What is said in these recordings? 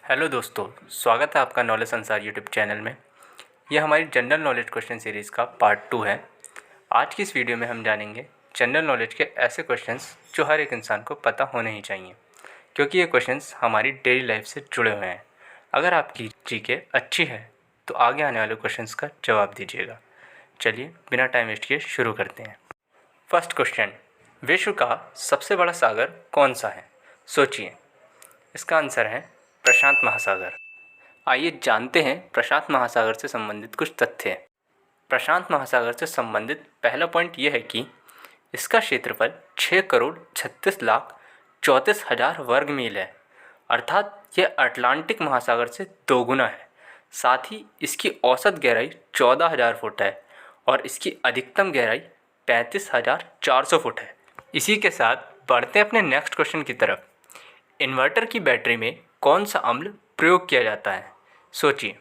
Hello दोस्तों, स्वागत है आपका नॉलेज संसार यूट्यूब चैनल में। यह हमारी जनरल नॉलेज क्वेश्चन सीरीज़ का पार्ट 2 है। आज की इस वीडियो में हम जानेंगे जनरल नॉलेज के ऐसे क्वेश्चंस जो हर एक इंसान को पता होने ही चाहिए, क्योंकि ये क्वेश्चंस हमारी डेली लाइफ से जुड़े हुए हैं। अगर आपकी जीके अच्छी है तो आगे आने वाले क्वेश्चंस का जवाब दीजिएगा। चलिए बिना टाइम वेस्ट किए शुरू करते हैं। फर्स्ट क्वेश्चन, विश्व का सबसे बड़ा सागर कौन सा है? सोचिए। इसका आंसर है प्रशांत महासागर। आइए जानते हैं प्रशांत महासागर से संबंधित कुछ तथ्य। प्रशांत महासागर से संबंधित पहला पॉइंट यह है कि इसका क्षेत्रफल 6,36,34,000 वर्ग मील है, अर्थात यह अटलांटिक महासागर से दोगुना है। साथ ही इसकी औसत गहराई 14,000 फुट है और इसकी अधिकतम गहराई 35,400 फुट है। इसी के साथ बढ़ते हैं अपने नेक्स्ट क्वेश्चन की तरफ। इन्वर्टर की बैटरी में कौन सा अम्ल प्रयोग किया जाता है? सोचिए।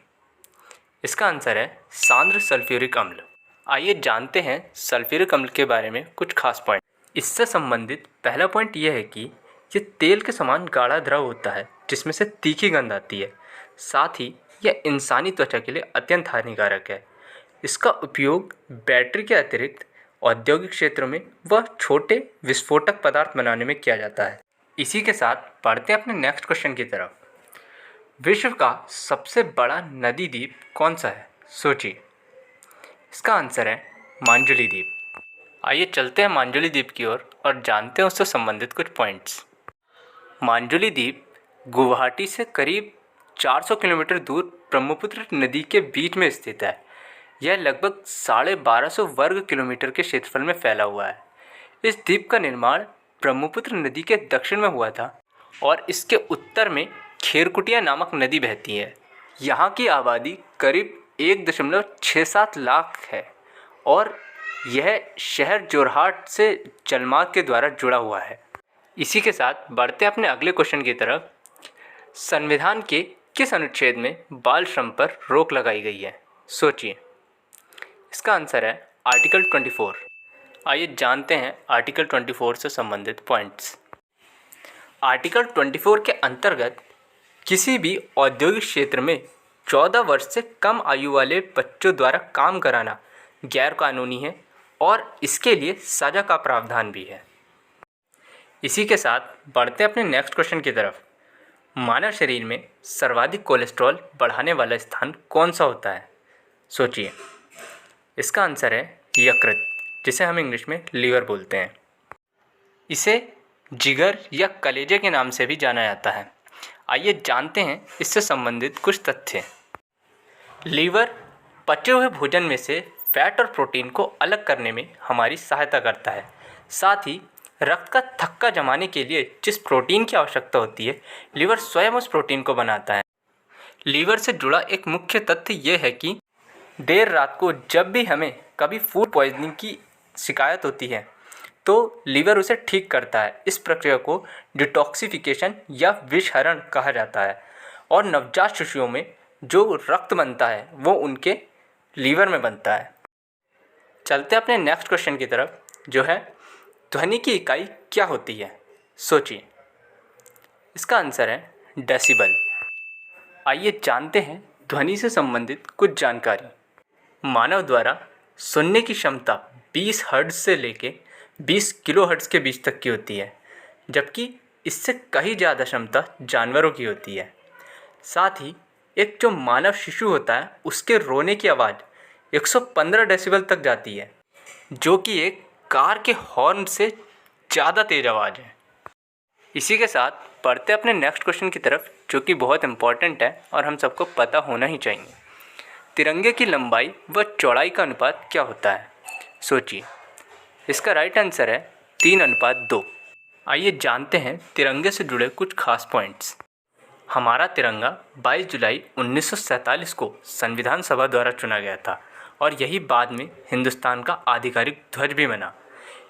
इसका आंसर है सांद्र सल्फ्यूरिक अम्ल। आइए जानते हैं सल्फ्यूरिक अम्ल के बारे में कुछ खास पॉइंट। इससे संबंधित पहला पॉइंट यह है कि ये तेल के समान गाढ़ा द्रव होता है जिसमें से तीखी गंध आती है। साथ ही यह इंसानी त्वचा के लिए अत्यंत हानिकारक है। इसका उपयोग बैटरी के अतिरिक्त औद्योगिक क्षेत्रों में व छोटे विस्फोटक पदार्थ बनाने में किया जाता है। इसी के साथ बढ़ते हैं अपने नेक्स्ट क्वेश्चन की तरफ। विश्व का सबसे बड़ा नदी द्वीप कौन सा है? सोचिए। इसका आंसर है मांजुली द्वीप। आइए चलते हैं मांजुली द्वीप की ओर और जानते हैं उससे संबंधित कुछ पॉइंट्स। मांजुली द्वीप गुवाहाटी से करीब 400 किलोमीटर दूर ब्रह्मपुत्र नदी के बीच में स्थित है। यह लगभग 1250 वर्ग किलोमीटर के क्षेत्रफल में फैला हुआ है। इस द्वीप का निर्माण ब्रह्मपुत्र नदी के दक्षिण में हुआ था और इसके उत्तर में खेरकुटिया नामक नदी बहती है। यहाँ की आबादी करीब 1.67 लाख है और यह शहर जोरहाट से जलमार्ग के द्वारा जुड़ा हुआ है। इसी के साथ बढ़ते अपने अगले क्वेश्चन की तरफ। संविधान के किस अनुच्छेद में बाल श्रम पर रोक लगाई गई है? सोचिए। इसका आंसर है आर्टिकल 24। आइए जानते हैं आर्टिकल 24 से संबंधित पॉइंट्स। आर्टिकल 24 के अंतर्गत किसी भी औद्योगिक क्षेत्र में 14 वर्ष से कम आयु वाले बच्चों द्वारा काम कराना गैर कानूनी है और इसके लिए सजा का प्रावधान भी है। इसी के साथ बढ़ते अपने नेक्स्ट क्वेश्चन की तरफ। मानव शरीर में सर्वाधिक कोलेस्ट्रॉल बढ़ाने वाला स्थान कौन सा होता है? सोचिए। इसका आंसर है यकृत, जिसे हम इंग्लिश में लीवर बोलते हैं। इसे जिगर या कलेजे के नाम से भी जाना जाता है। आइए जानते हैं इससे संबंधित कुछ तथ्य। लीवर पचे हुए भोजन में से फैट और प्रोटीन को अलग करने में हमारी सहायता करता है। साथ ही रक्त का थक्का जमाने के लिए जिस प्रोटीन की आवश्यकता होती है, लीवर स्वयं उस प्रोटीन को बनाता है। लीवर से जुड़ा एक मुख्य तथ्य यह है कि देर रात को जब भी हमें कभी फूड पॉइजनिंग की शिकायत होती है तो लीवर उसे ठीक करता है। इस प्रक्रिया को डिटॉक्सिफिकेशन या विषहरण कहा जाता है और नवजात शिशुओं में जो रक्त बनता है वो उनके लीवर में बनता है। चलते अपने नेक्स्ट क्वेश्चन की तरफ, जो है ध्वनि की इकाई क्या होती है? सोचिए। इसका आंसर है डेसिबल। आइए जानते हैं ध्वनि से संबंधित कुछ जानकारी। मानव द्वारा सुनने की क्षमता 20 हर्ट्ज से लेके 20 किलो हर्ट्ज के बीच तक की होती है, जबकि इससे कहीं ज़्यादा क्षमता जानवरों की होती है। साथ ही एक जो मानव शिशु होता है उसके रोने की आवाज़ 115 डेसिबल तक जाती है, जो कि एक कार के हॉर्न से ज़्यादा तेज आवाज़ है। इसी के साथ बढ़ते अपने नेक्स्ट क्वेश्चन की तरफ, जो कि बहुत इम्पॉर्टेंट है और हम सबको पता होना ही चाहिए। तिरंगे की लंबाई व चौड़ाई का अनुपात क्या होता है? सोचिए। इसका राइट आंसर है 3:2। आइए जानते हैं तिरंगे से जुड़े कुछ खास पॉइंट्स। हमारा तिरंगा 22 जुलाई 1947 को संविधान सभा द्वारा चुना गया था और यही बाद में हिंदुस्तान का आधिकारिक ध्वज भी बना।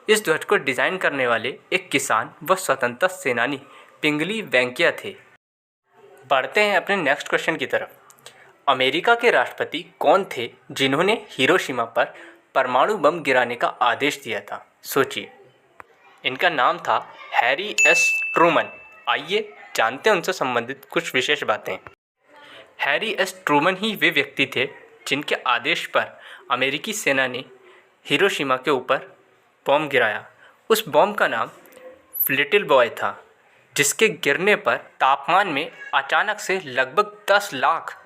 इस ध्वज को डिज़ाइन करने वाले एक किसान व स्वतंत्रता सेनानी पिंगली वेंकैया थे। बढ़ते हैं अपने नेक्स्ट क्वेश्चन की तरफ। अमेरिका के राष्ट्रपति कौन थे जिन्होंने हिरोशिमा पर परमाणु बम गिराने का आदेश दिया था? सोचिए। इनका नाम था हैरी एस ट्रूमन। आइए जानते हैं उनसे संबंधित कुछ विशेष बातें। हैरी एस ट्रूमन ही वे व्यक्ति थे जिनके आदेश पर अमेरिकी सेना ने हिरोशिमा के ऊपर बॉम्ब गिराया। उस बॉम्ब का नाम लिटिल बॉय था, जिसके गिरने पर तापमान में अचानक से लगभग 10 लाख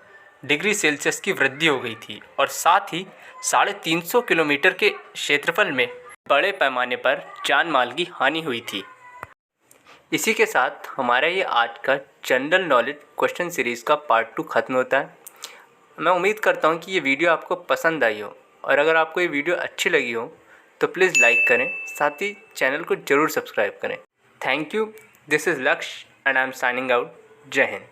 डिग्री सेल्सियस की वृद्धि हो गई थी और साथ ही 350 किलोमीटर के क्षेत्रफल में बड़े पैमाने पर जान माल की हानि हुई थी। इसी के साथ हमारा ये आज का जनरल नॉलेज क्वेश्चन सीरीज़ का पार्ट 2 ख़त्म होता है। मैं उम्मीद करता हूँ कि ये वीडियो आपको पसंद आई हो, और अगर आपको ये वीडियो अच्छी लगी हो तो प्लीज़ लाइक करें, साथ ही चैनल को ज़रूर सब्सक्राइब करें। Thank you. दिस इज़ लक्ष्य and I am signing out. जय हिंद।